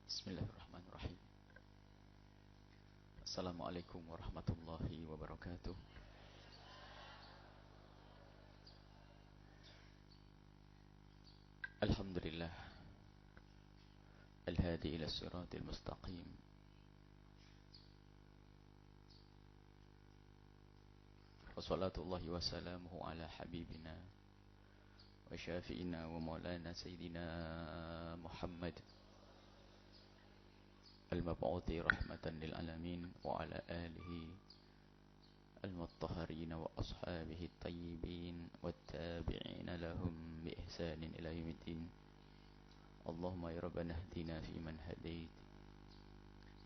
Bismillahirrahmanirrahim. Assalamualaikum warahmatullahi wabarakatuh. Alhamdulillah. Al-hadi ila siratil mustaqim. Wassalatullahi wassalamuhu ala habibina wa syafi'ina wa maulana sayyidina Muhammad al-mab'uthi rahmatan lil alamin wa ala alihi al-muttahharin wa ashabihi at-tayyibin wat-tabi'ina lahum bi ihsanin ila yaumiddin. Allahumma ya rabbana hdina fi man hadait.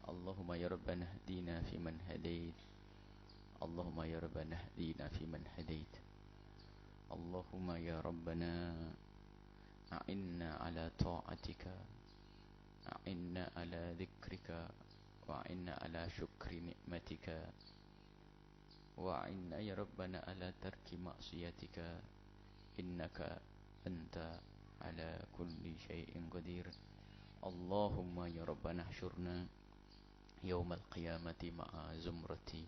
Allahumma ya rabbana hdina fi man hadait. Allahumma ya rabbana hdina fi man hadait. Allahumma ya rabbana a'inna ala ta'atika, a'inna ala dhikrika, wa'inna ala syukri ni'matika, wa'inna ya rabbana ala tarki ma'siyatika, innaka anta ala kulli syai'in qadir. Allahumma ya rabbana hsyurna yawmal qiyamati ma'a zumrati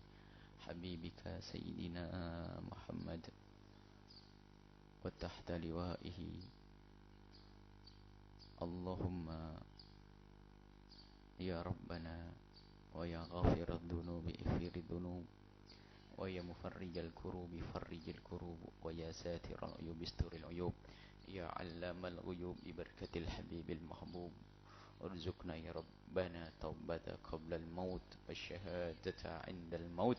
habibika sayyidina Muhammad wa tahta liwa'ihi. Allahumma ya rabbana wa ya ghafiradh dhunubi ighfiridh dhunub wa ya mufarrijal kurubi farrijil kurub wa ya satiral uyub isturil uyub ya 'allamal ghuyub bi barakatil habibil mahbub urzuqna ya rabbana taubata qabla al maut wasyahadata 'inda al maut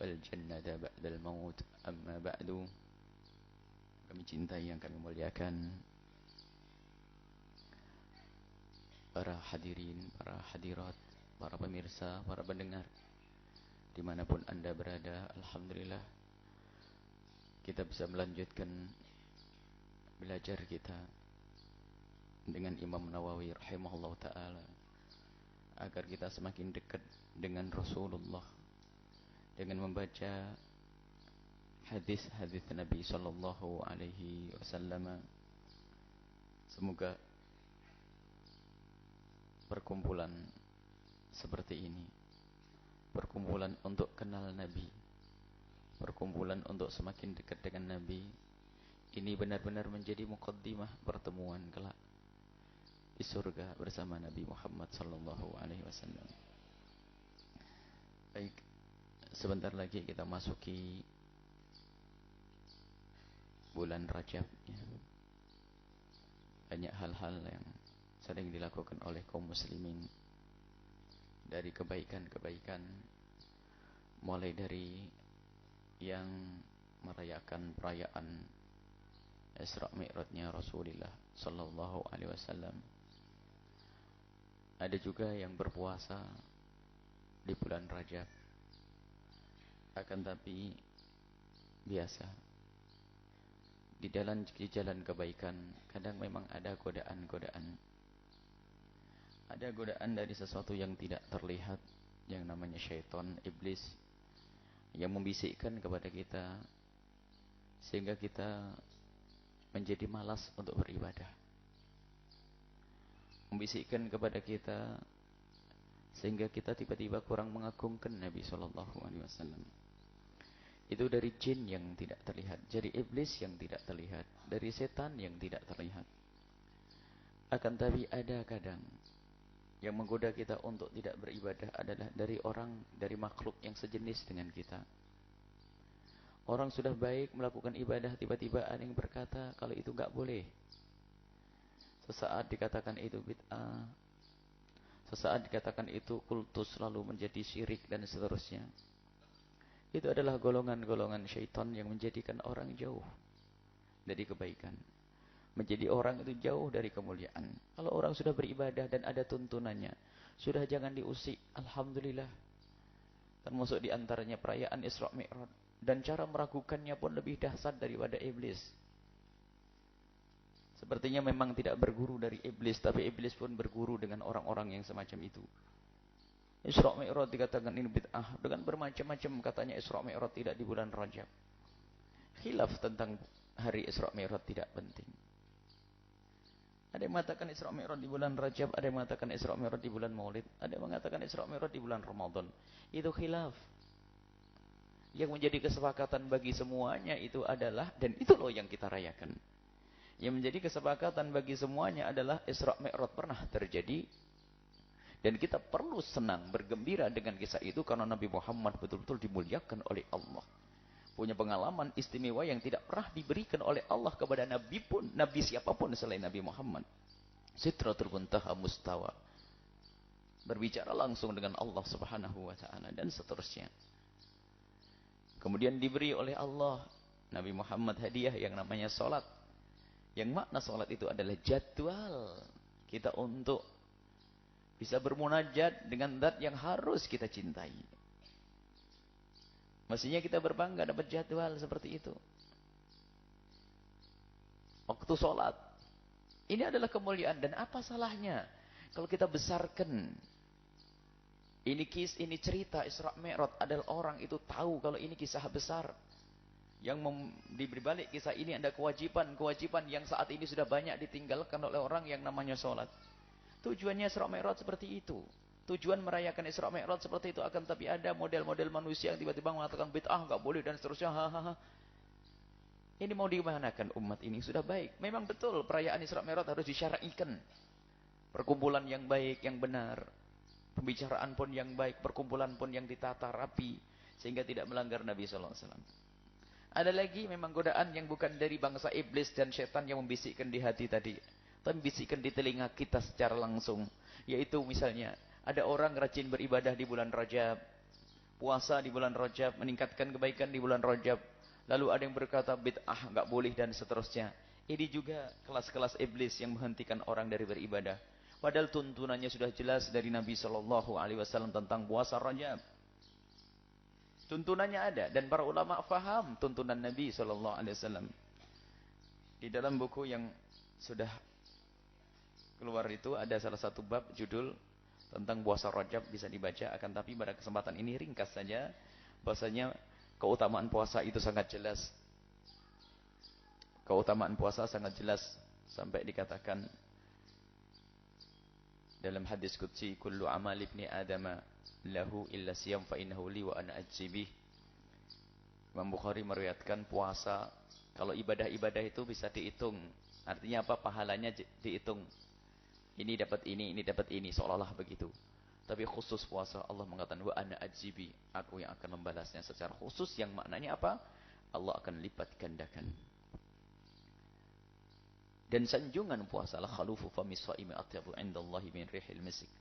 wal jannata ba'da al maut. Amma ba'du. Kami cintai, yang kami muliakan, para hadirin, para hadirat, para pemirsa, para pendengar dimanapun anda berada, alhamdulillah kita bisa melanjutkan belajar kita dengan Imam Nawawi rahimahullah ta'ala, agar kita semakin dekat dengan Rasulullah dengan membaca hadis-hadis Nabi sallallahu alaihi wasallam. Semoga perkumpulan seperti ini, perkumpulan untuk kenal Nabi, perkumpulan untuk semakin dekat dengan Nabi, ini benar-benar menjadi muqaddimah pertemuan kelak di surga bersama Nabi Muhammad sallallahu alaihi wasallam. Baik, sebentar lagi kita masuki bulan Rajab ya. Banyak hal-hal yang sering dilakukan oleh kaum muslimin, dari kebaikan-kebaikan, mulai dari yang merayakan perayaan Isra Mi'rajnya Rasulullah sallallahu alaihi wasallam. Ada juga yang berpuasa di bulan Rajab. Akan tapi biasa di jalan kebaikan kadang memang ada godaan-godaan. Ada godaan dari sesuatu yang tidak terlihat, yang namanya syaitan, iblis, yang membisikkan kepada kita sehingga kita menjadi malas untuk beribadah. Membisikkan kepada kita sehingga kita tiba-tiba kurang mengagungkan Nabi sallallahu alaihi wasallam. Itu dari jin yang tidak terlihat, dari iblis yang tidak terlihat, dari setan yang tidak terlihat. Akan tapi ada kadang yang menggoda kita untuk tidak beribadah adalah dari orang, dari makhluk yang sejenis dengan kita. Orang sudah baik melakukan ibadah, tiba-tiba ada yang berkata kalau itu enggak boleh. Sesaat dikatakan itu bid'ah, sesaat dikatakan itu kultus, lalu menjadi syirik dan seterusnya. Itu adalah golongan-golongan syaitan yang menjadikan orang jauh dari kebaikan, menjadi orang itu jauh dari kemuliaan. Kalau orang sudah beribadah dan ada tuntunannya, sudah jangan diusik. Alhamdulillah. Termasuk di antaranya perayaan Isra Mi'raj, dan cara meragukannya pun lebih dahsyat daripada iblis. Sepertinya memang tidak berguru dari iblis, tapi iblis pun berguru dengan orang-orang yang semacam itu. Isra Mi'raj dikatakan ini bid'ah dengan bermacam-macam, katanya Isra Mi'raj tidak di bulan Rajab. Khilaf tentang hari Isra Mi'raj tidak penting. Ada yang mengatakan Isra Mi'raj di bulan Rajab, ada yang mengatakan Isra Mi'raj di bulan Maulid, ada yang mengatakan Isra Mi'raj di bulan Ramadan. Itu khilaf. Yang menjadi kesepakatan bagi semuanya itu adalah, dan itu loh yang kita rayakan. Yang menjadi kesepakatan bagi semuanya adalah Isra Mi'raj pernah terjadi. Dan kita perlu senang, bergembira dengan kisah itu karena Nabi Muhammad betul-betul dimuliakan oleh Allah. Punya pengalaman istimewa yang tidak pernah diberikan oleh Allah kepada Nabi pun, Nabi siapapun selain Nabi Muhammad. Sidratul Muntaha Mustawa. Berbicara langsung dengan Allah Subhanahu wa taala dan seterusnya. Kemudian diberi oleh Allah Nabi Muhammad hadiah yang namanya salat. Yang makna salat itu adalah jadwal kita untuk bisa bermunajat dengan zat yang harus kita cintai. Mestinya kita berbangga dapat jadwal seperti itu. Waktu sholat. Ini adalah kemuliaan. Dan apa salahnya kalau kita besarkan. Ini cerita Isra Mi'raj adalah orang itu tahu kalau ini kisah besar. Yang diberi balik kisah ini ada kewajiban yang saat ini sudah banyak ditinggalkan oleh orang yang namanya sholat. Tujuannya Isra Mi'raj seperti itu. Tujuan merayakan Isra Mi'raj seperti itu, akan tapi ada model-model manusia yang tiba-tiba mengatakan bid'ah enggak boleh dan seterusnya. Ini mau dimanakan umat ini? Sudah baik. Memang betul perayaan Isra Mi'raj harus disyar'ikan. Perkumpulan yang baik, yang benar. Pembicaraan pun yang baik, perkumpulan pun yang ditata rapi sehingga tidak melanggar Nabi sallallahu alaihi wasallam. Ada lagi memang godaan yang bukan dari bangsa iblis dan setan yang membisikkan di hati tadi, tapi membisikkan di telinga kita secara langsung, yaitu misalnya ada orang rajin beribadah di bulan Rajab, puasa di bulan Rajab, meningkatkan kebaikan di bulan Rajab. Lalu ada yang berkata bid'ah, enggak boleh dan seterusnya. Ini juga kelas-kelas iblis yang menghentikan orang dari beribadah. Padahal tuntunannya sudah jelas dari Nabi Shallallahu Alaihi Wasallam tentang puasa Rajab. Tuntunannya ada dan para ulama faham tuntunan Nabi Shallallahu Alaihi Wasallam. Di dalam buku yang sudah keluar itu ada salah satu bab judul tentang puasa Rajab, bisa dibaca. Akan tapi pada kesempatan ini ringkas saja, bahasanya keutamaan puasa itu sangat jelas. Keutamaan puasa sangat jelas sampai dikatakan dalam hadis qudsi, kullu amal ibni adama lahu illa siyam fa innahu li wa ana ajzi bih. Imam Bukhari meriwayatkan puasa, kalau ibadah-ibadah itu bisa dihitung. Artinya apa? Pahalanya dihitung. Ini dapat ini dapat ini, seolah-olah begitu. Tapi khusus puasa Allah mengatakan wa ana ajibi, aku yang akan membalasnya secara khusus, yang maknanya apa? Allah akan lipat gandakan. Dan sanjungan puasa la khalufu fami shaimi atyabu indallahi min rihil misik.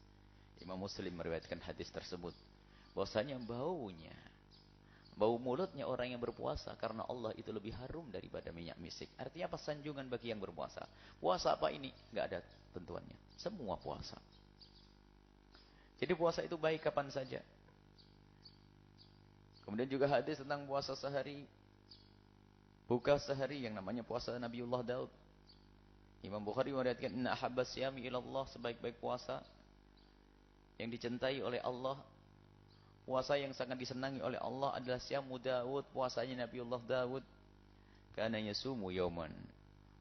Imam Muslim meriwayatkan hadis tersebut. Bahwasanya bau mulutnya orang yang berpuasa karena Allah itu lebih harum daripada minyak misik. Artinya apa? Sanjungan bagi yang berpuasa. Puasa apa ini? Enggak ada tentuannya. Semua puasa. Jadi puasa itu baik kapan saja. Kemudian juga hadis tentang puasa sehari, buka sehari, yang namanya puasa Nabiullah Daud. Imam Bukhari meriwayatkan inna ahabbas siyami ilallah, sebaik-baik puasa yang dicintai oleh Allah, puasa yang sangat disenangi oleh Allah adalah siyamu Daud, puasanya Nabiullah Daud. Kana yasumu yauman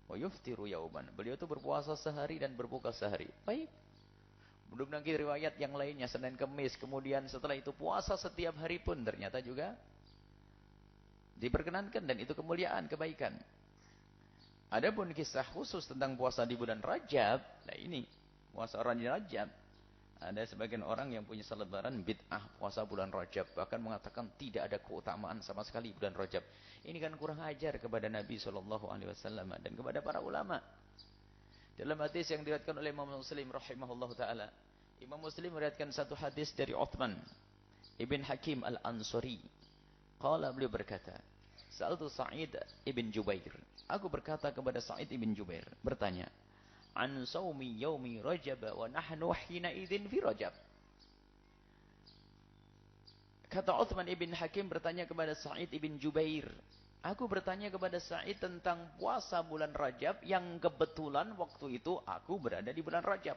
wa yuftiru yauman. Beliau itu berpuasa sehari dan berbuka sehari. Baik. Belum lagi riwayat yang lainnya, Senin Kemis, kemudian setelah itu puasa setiap hari pun ternyata juga diperkenankan, dan itu kemuliaan, kebaikan. Adapun kisah khusus tentang puasa di bulan Rajab, nah ini puasa Rajab. Ada sebagian orang yang punya selebaran bid'ah puasa bulan Rajab, bahkan mengatakan tidak ada keutamaan sama sekali bulan Rajab. Ini kan kurang ajar kepada Nabi Shallallahu Alaihi Wasallam dan kepada para ulama. Dalam hadis yang diriwayatkan oleh Imam Muslim rahimahullahu taala, Imam Muslim meriwayatkan satu hadis dari Uthman ibn Hakim al-Ansari. Qala, beliau berkata, Sa'altu Sa'id ibn Jubair. Aku berkata kepada Sa'id ibn Jubair, bertanya, an saumi yaumi Rajab wa nahnu hina idzin fi Rajab. Kata Uthman ibn Hakim bertanya kepada Sa'id ibn Jubair, aku bertanya kepada Sa'id tentang puasa bulan Rajab yang kebetulan waktu itu aku berada di bulan Rajab.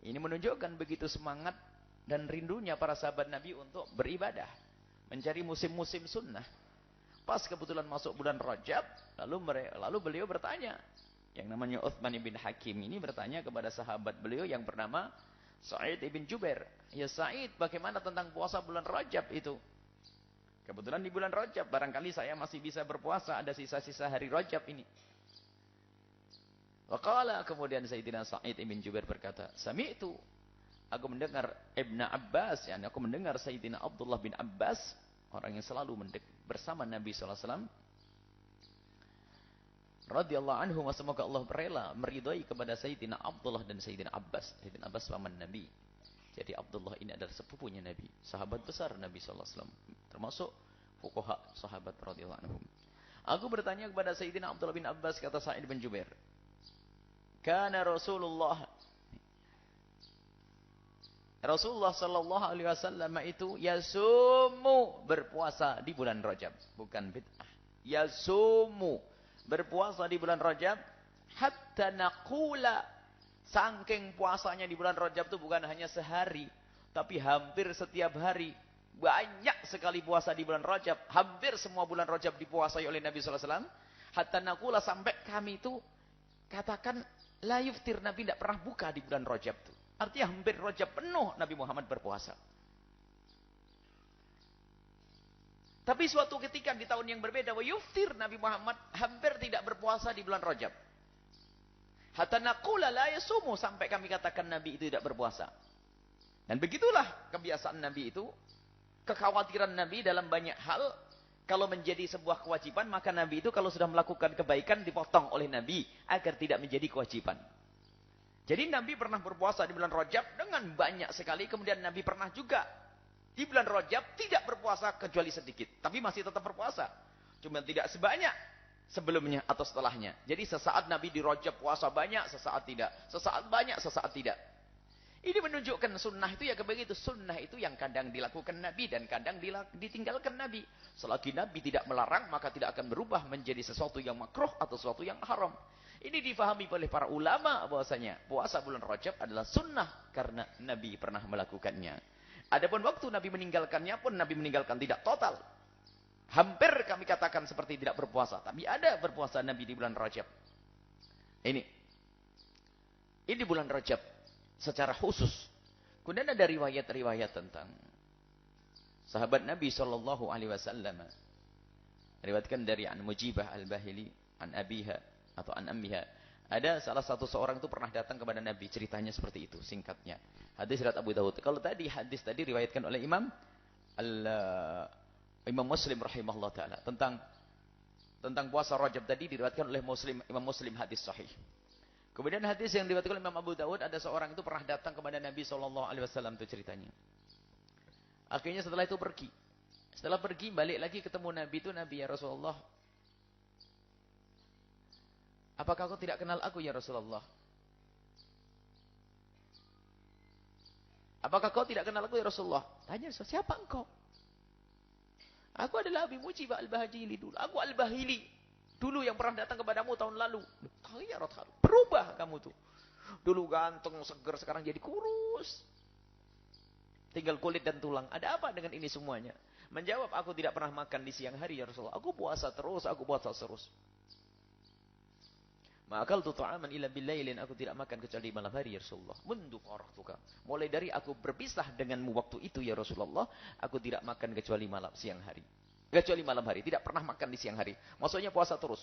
Ini menunjukkan begitu semangat dan rindunya para sahabat Nabi untuk beribadah, mencari musim-musim sunnah. Pas kebetulan masuk bulan Rajab, lalu beliau bertanya, Yang namanya Uthman bin Hakim ini bertanya kepada sahabat beliau yang bernama Sa'id ibn Jubair. Ya Sa'id, bagaimana tentang puasa bulan Rajab itu? Kebetulan di bulan Rajab, barangkali saya masih bisa berpuasa. Ada sisa-sisa hari Rajab ini. Waqala, kemudian Sayyidina Sa'id ibn Jubair berkata, Sami'tu, aku mendengar Ibn Abbas, yani aku mendengar Sayyidina Abdullah bin Abbas, orang yang selalu bersama Nabi SAW, radhiyallahu anhu, semoga Allah rela meridai kepada Sayyidina Abdullah dan Sayyidina Abbas. Sayyidina Abbas paman Nabi. Jadi Abdullah ini adalah sepupunya Nabi, sahabat besar Nabi SAW, termasuk fuqaha sahabat radhiyallahu anhum. Aku bertanya kepada Sayyidina Abdullah bin Abbas, kata Sa'id bin Jubair, Kana Rasulullah sallallahu alaihi wasallam itu yasumu, berpuasa di bulan Rajab, bukan bid'ah. Yasumu, berpuasa di bulan Rajab, hatta naqula, saking puasanya di bulan Rajab itu bukan hanya sehari, tapi hampir setiap hari. Banyak sekali puasa di bulan Rajab. Hampir semua bulan Rajab dipuasai oleh Nabi SAW. Hatta naqula, sampai kami itu katakan, la yuftir, Nabi tidak pernah buka di bulan Rajab itu. Artinya hampir Rajab penuh Nabi Muhammad berpuasa. Tapi suatu ketika di tahun yang berbeda, wa yuftir, Nabi Muhammad hampir tidak berpuasa di bulan Rajab. Hatta naqula la yasumu, sampai kami katakan Nabi itu tidak berpuasa. Dan begitulah kebiasaan Nabi itu, kekhawatiran Nabi dalam banyak hal. Kalau menjadi sebuah kewajiban, maka Nabi itu kalau sudah melakukan kebaikan dipotong oleh Nabi agar tidak menjadi kewajiban. Jadi Nabi pernah berpuasa di bulan Rajab dengan banyak sekali. Kemudian Nabi pernah juga di bulan Rajab tidak berpuasa kecuali sedikit. Tapi masih tetap berpuasa. Cuma tidak sebanyak sebelumnya atau setelahnya. Jadi sesaat Nabi di Rajab puasa banyak, sesaat tidak. Sesaat banyak, sesaat tidak. Ini menunjukkan sunnah itu ya begitu. Sunnah itu yang kadang dilakukan Nabi dan kadang ditinggalkan Nabi. Selagi Nabi tidak melarang, maka tidak akan berubah menjadi sesuatu yang makruh atau sesuatu yang haram. Ini difahami oleh para ulama bahwasanya puasa bulan Rajab adalah sunnah karena Nabi pernah melakukannya. Adapun waktu Nabi meninggalkannya pun Nabi meninggalkan tidak total. Hampir kami katakan seperti tidak berpuasa. Tapi ada berpuasa Nabi di bulan Rajab. Ini bulan Rajab secara khusus. Kemudian ada riwayat-riwayat tentang sahabat Nabi SAW. Riwayatkan dari An Mujibah Al-Bahili, An Abiha atau An Ammiha. Ada salah satu seorang itu pernah datang kepada Nabi, ceritanya seperti itu singkatnya. Hadis riwayat Abu Dawud. Kalau tadi hadis tadi riwayatkan oleh Imam Muslim rahimahullah taala tentang puasa Rajab tadi diriwayatkan oleh Imam Muslim, hadis sahih. Kemudian hadis yang diriwayatkan oleh Imam Abu Dawud, ada seorang itu pernah datang kepada Nabi SAW, itu ceritanya. Akhirnya setelah itu pergi. Setelah pergi balik lagi ketemu Nabi itu, Nabi, ya Rasulullah, apakah kau tidak kenal aku ya Rasulullah? Apakah kau tidak kenal aku ya Rasulullah? Tanya, siapa engkau? Aku adalah Abi Mujibah Al-Bahili dulu. Aku Al-Bahili. Dulu yang pernah datang kepadamu tahun lalu. Berubah kamu tuh. Dulu ganteng, seger, sekarang jadi kurus. Tinggal kulit dan tulang. Ada apa dengan ini semuanya? Menjawab, aku tidak pernah makan di siang hari ya Rasulullah. Aku puasa terus, Ma'akal tu ta'aman illa billailin, aku tidak makan kecuali di malam hari ya Rasulullah. Mundu farahtuka. Mulai dari aku berpisah denganmu waktu itu ya Rasulullah, aku tidak makan kecuali siang hari. Kecuali malam hari, tidak pernah makan di siang hari. Maksudnya puasa terus.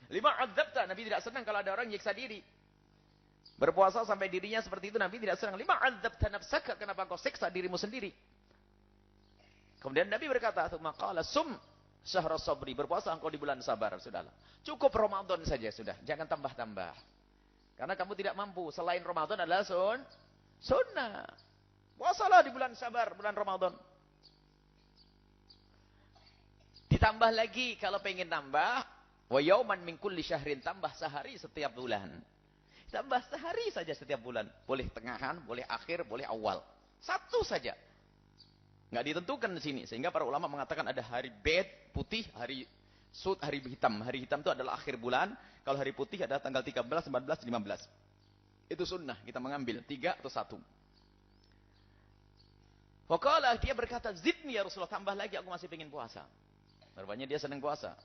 Lima adzabta, Nabi tidak senang kalau ada orang nyiksa diri. Berpuasa sampai dirinya seperti itu, Nabi tidak senang. Lima adzabta nafsaka, kenapa kau siksa dirimu sendiri? Kemudian Nabi berkata, "Maqala sum syahra sabri, berpuasa engkau di bulan sabar." Sudahlah. Cukup Ramadan saja sudah, jangan tambah-tambah. Karena kamu tidak mampu, selain Ramadan adalah sunnah. Puasalah di bulan sabar, bulan Ramadan. Ditambah lagi kalau pengen tambah, wa yauman min kulli syahrin, tambah sehari setiap bulan. Tambah sehari saja setiap bulan. Boleh tengahan, boleh akhir, boleh awal. Satu saja. Nggak ditentukan di sini. Sehingga para ulama mengatakan ada hari bed, putih, hari sud, hari hitam. Hari hitam itu adalah akhir bulan. Kalau hari putih ada tanggal 13, 14, 15. Itu sunnah. Kita mengambil 3 atau 1. Waqala, dia berkata, zidni ya Rasulullah, tambah lagi, aku masih pengen puasa. Rupanya dia senang puasa.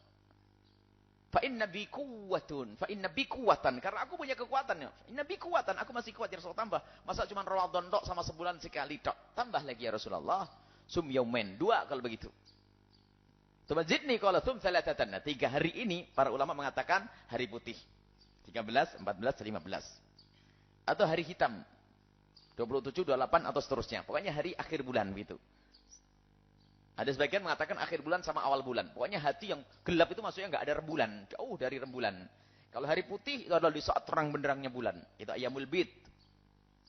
Fa inna bi quwwatun, fa inna bi quwwatan, karena aku punya kekuatan ya. Inna bi quwwatan, aku masih kuat ya Rasulullah, tambah. Masa cuma Ramadan tok sama sebulan sekali tok. Tambah lagi ya Rasulullah. Sum yaumen, 2 kalau begitu. Tumazidni qala sum salatatan. Nah, 3 hari ini para ulama mengatakan hari putih. 13, 14, 15. Atau hari hitam. 27, 28 atau seterusnya. Pokoknya hari akhir bulan begitu. Ada sebagian mengatakan akhir bulan sama awal bulan. Pokoknya hati yang gelap itu maksudnya nggak ada rembulan. Jauh dari rembulan. Kalau hari putih itu adalah di saat terang benderangnya bulan. Itu ayamul bid.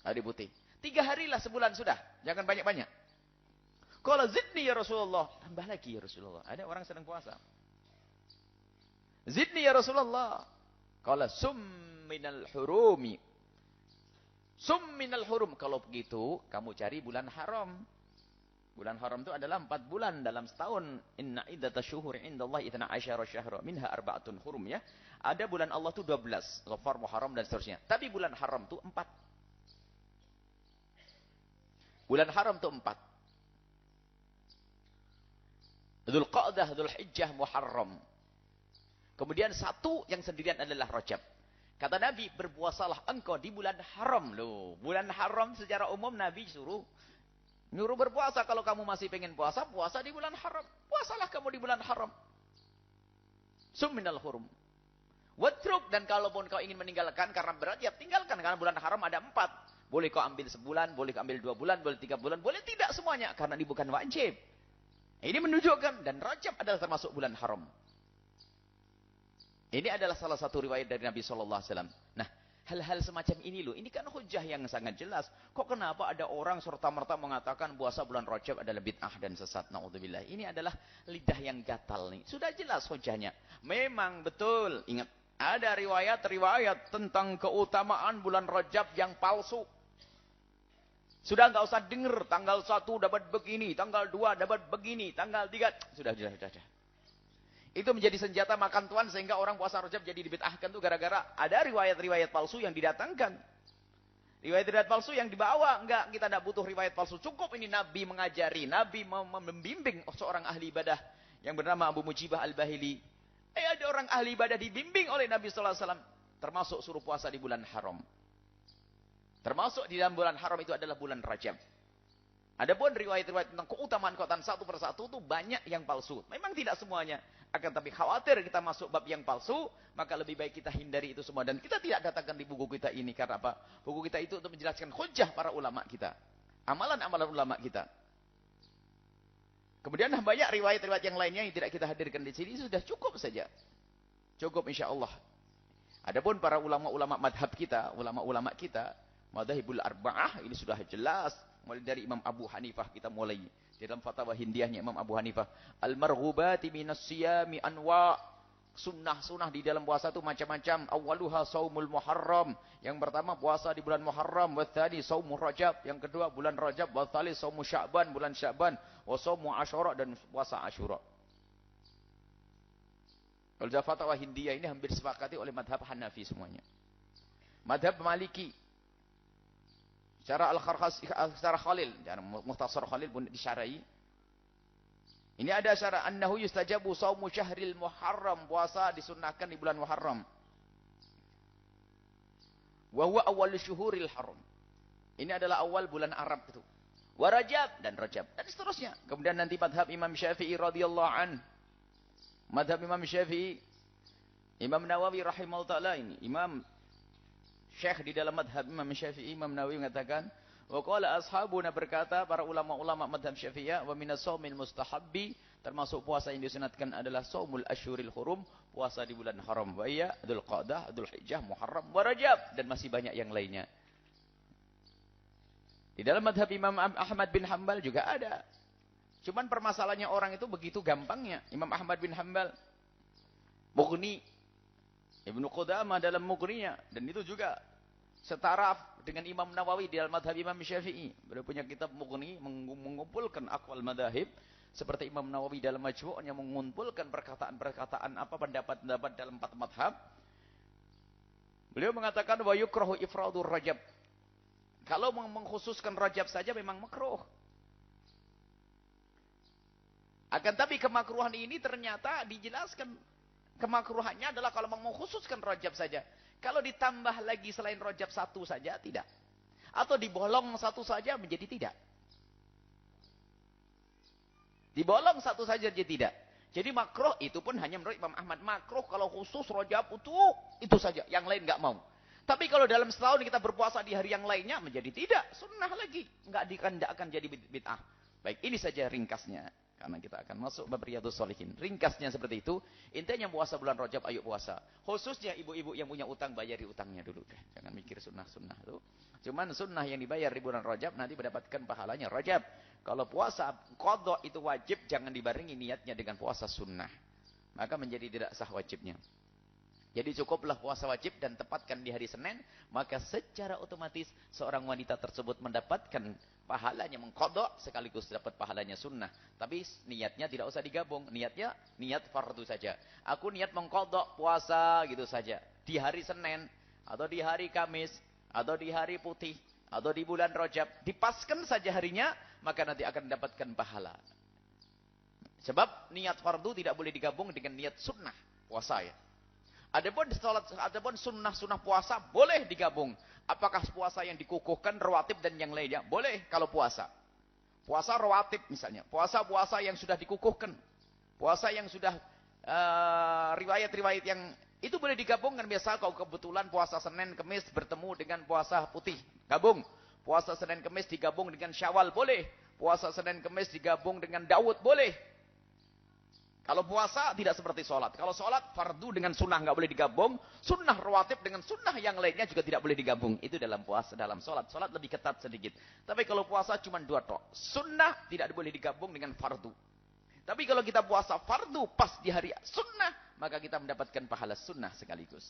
Hari putih. 3 hari lah sebulan sudah. Jangan banyak-banyak. Kalau zidni ya Rasulullah. Tambah lagi ya Rasulullah. Ada orang sedang puasa. Zidni ya Rasulullah. Kalau sum minal hurumi. Sum minal hurum. Kalau begitu kamu cari bulan haram. Bulan haram itu adalah 4 bulan dalam setahun. Inna iddata syuhuri indallahi 12 syahra minha arba'atun hurum ya. Ada bulan Allah itu 12. Ghafar, Muharram dan seterusnya. Tapi bulan haram itu 4. Bulan haram itu 4. Dzulqa'dah, Dzulhijjah, Muharram. Kemudian 1 yang sendirian adalah Rajab. Kata Nabi, berpuasalah engkau di bulan haram. Loh, bulan haram secara umum Nabi nyuruh berpuasa. Kalau kamu masih pengen puasa, puasa di bulan haram. Puasalah kamu di bulan haram. Sum minal hurum. Watruk, dan kalaupun kau ingin meninggalkan karena berat, ya tinggalkan. Karena bulan haram ada 4. Boleh kau ambil sebulan, boleh kau ambil 2 bulan, boleh 3 bulan, boleh tidak semuanya. Karena ini bukan wajib. Ini menunjukkan, dan Rajab adalah termasuk bulan haram. Ini adalah salah satu riwayat dari Nabi SAW. Nah, hal-hal semacam ini loh, ini kan hujah yang sangat jelas. Kok kenapa ada orang serta-merta mengatakan puasa bulan Rajab adalah bid'ah dan sesat? Na'udzubillah. Ini adalah lidah yang gatal nih. Sudah jelas hujahnya. Memang betul. Ingat, ada riwayat-riwayat tentang keutamaan bulan Rajab yang palsu. Sudah nggak usah dengar. Tanggal 1 dapat begini, tanggal 2 dapat begini, tanggal 3. Sudah. Itu menjadi senjata makan tuan sehingga orang puasa Rajab jadi dibid'ahkan tuh gara-gara ada riwayat-riwayat palsu yang didatangkan. Riwayat-riwayat palsu yang dibawa. Enggak, kita tidak butuh riwayat palsu. Cukup ini Nabi mengajari. Nabi membimbing seorang ahli ibadah yang bernama Abu Mujibah Al-Bahili. Ada orang ahli ibadah dibimbing oleh Nabi SAW. Termasuk suruh puasa di bulan haram. Termasuk di dalam bulan haram itu adalah bulan Rajab. Adapun riwayat-riwayat tentang keutamaan satu persatu itu banyak yang palsu. Memang tidak semuanya. Akan tapi khawatir kita masuk bab yang palsu, maka lebih baik kita hindari itu semua. Dan kita tidak datangkan di buku kita ini. Karena apa? Buku kita itu untuk menjelaskan hujah para ulama kita. Amalan-amalan ulama kita. Kemudian banyak riwayat-riwayat yang lainnya yang tidak kita hadirkan di sini. Sudah cukup saja. Cukup insya Allah. Adapun para ulama-ulama madhab kita, ulama-ulama kita, madhabul arba'ah, ini sudah jelas. Mulai dari Imam Abu Hanifah kita mulai. Di dalam fatwa hindiyahnya Imam Abu Hanifah. Al-marghubati minas siyami anwa'. Sunnah-sunnah di dalam puasa itu macam-macam. Awaluha saumul muharram. Yang pertama puasa di bulan Muharram. Wathani saumul Rajab. Yang kedua bulan Rajab. Wathali saumul Sya'ban. Bulan Sya'ban. Wasaumul Asyura. Dan puasa Asyura. Kalau fatwa hindiyah ini hampir disepakati oleh madhab Hanafi semuanya. Madhab Maliki. Secara Khalil, Mukhtasar Khalil pun disyarahi. Ini ada syarat annahu yustajabu shaumu syahril Muharram, puasa disunnahkan di bulan Muharram. Wa huwa awwalul syuhuril haram. Ini adalah awal bulan Arab itu. Wa Rajab dan Rajab dan seterusnya. Kemudian nanti madhab Imam Syafi'i radhiyallahu an. Madhab Imam Syafi'i, Imam Nawawi rahimahullah taala ini, Imam Syekh di dalam madhab Imam Syafi'i, Imam Nawawi mengatakan, wa qala ashabuna, berkata para ulama-ulama madhab Syafi'iyah, wa minas shaumil mustahabbi, termasuk puasa yang disunatkan adalah shaumul asyhuril hurum, puasa di bulan haram, wa iya Dzulqa'dah, Dzulhijjah, Muharram, wa Rajab, dan masih banyak yang lainnya. Di dalam madhab Imam Ahmad bin Hanbal juga ada. Cuman permasalahannya orang itu begitu gampangnya. Imam Ahmad bin Hanbal Mughni, Ibnu Qudamah dalam Mughninya, dan itu juga setara dengan Imam Nawawi di dalam madhab Imam Syafi'i. Beliau punya kitab Mughni mengumpulkan aqwal madhahib, seperti Imam Nawawi dalam Majmu'nya mengumpulkan perkataan-perkataan pendapat-pendapat dalam 4 madhab. Beliau mengatakan wa yukrahu ifradur Rajab. Kalau mengkhususkan Rajab saja memang makruh. Akan tapi kemakruhan ini ternyata dijelaskan Kemakruhannya adalah kalau mau khususkan Rajab saja. Kalau ditambah lagi selain Rajab satu saja, tidak. Atau dibolong satu saja menjadi tidak. Dibolong satu saja jadi tidak. Jadi makruh itu pun hanya menurut Imam Ahmad. Makruh kalau khusus Rajab itu saja. Yang lain nggak mau. Tapi kalau dalam setahun kita berpuasa di hari yang lainnya menjadi tidak. Sunnah lagi. Nggak akan jadi bid'ah. Baik, ini saja ringkasnya. Karena kita akan masuk bab Riyadhus Shalihin. Ringkasnya seperti itu. Intinya puasa bulan Rajab, ayo puasa. Khususnya ibu-ibu yang punya utang, bayari utangnya dulu. Jangan mikir sunnah-sunnah itu. Cuman sunnah yang dibayar di bulan Rajab nanti mendapatkan pahalanya Rajab. Kalau puasa qadha itu wajib, jangan dibarengi niatnya dengan puasa sunnah. Maka menjadi tidak sah wajibnya. Jadi cukuplah puasa wajib dan tepatkan di hari Senin, maka secara otomatis seorang wanita tersebut mendapatkan pahalanya mengqadha sekaligus dapat pahalanya sunnah. Tapi niatnya tidak usah digabung, niatnya niat fardu saja. Aku niat mengqadha puasa gitu saja di hari Senin atau di hari Kamis atau di hari putih atau di bulan Rajab, dipaskan saja harinya, maka nanti akan mendapatkan pahala. Sebab niat fardu tidak boleh digabung dengan niat sunnah puasa ya. Adapun sunnah puasa boleh digabung. Apakah puasa yang dikukuhkan, rawatib dan yang lainnya? Boleh kalau puasa. Puasa rawatib misalnya. Puasa-puasa yang sudah dikukuhkan. Puasa yang sudah riwayat-riwayat yang itu boleh digabungkan. Biasa kalau kebetulan puasa Senin Kemis bertemu dengan puasa putih. Gabung. Puasa Senin Kemis digabung dengan Syawal. Boleh. Puasa Senin Kemis digabung dengan Daud. Boleh. Kalau puasa tidak seperti sholat. Kalau sholat fardu dengan sunnah nggak boleh digabung. Sunnah rawatib dengan sunnah yang lainnya juga tidak boleh digabung. Itu dalam puasa, dalam sholat. Sholat lebih ketat sedikit. Tapi kalau puasa cuma dua tok. Sunnah tidak boleh digabung dengan fardu. Tapi kalau kita puasa fardu pas di hari sunnah, maka kita mendapatkan pahala sunnah sekaligus.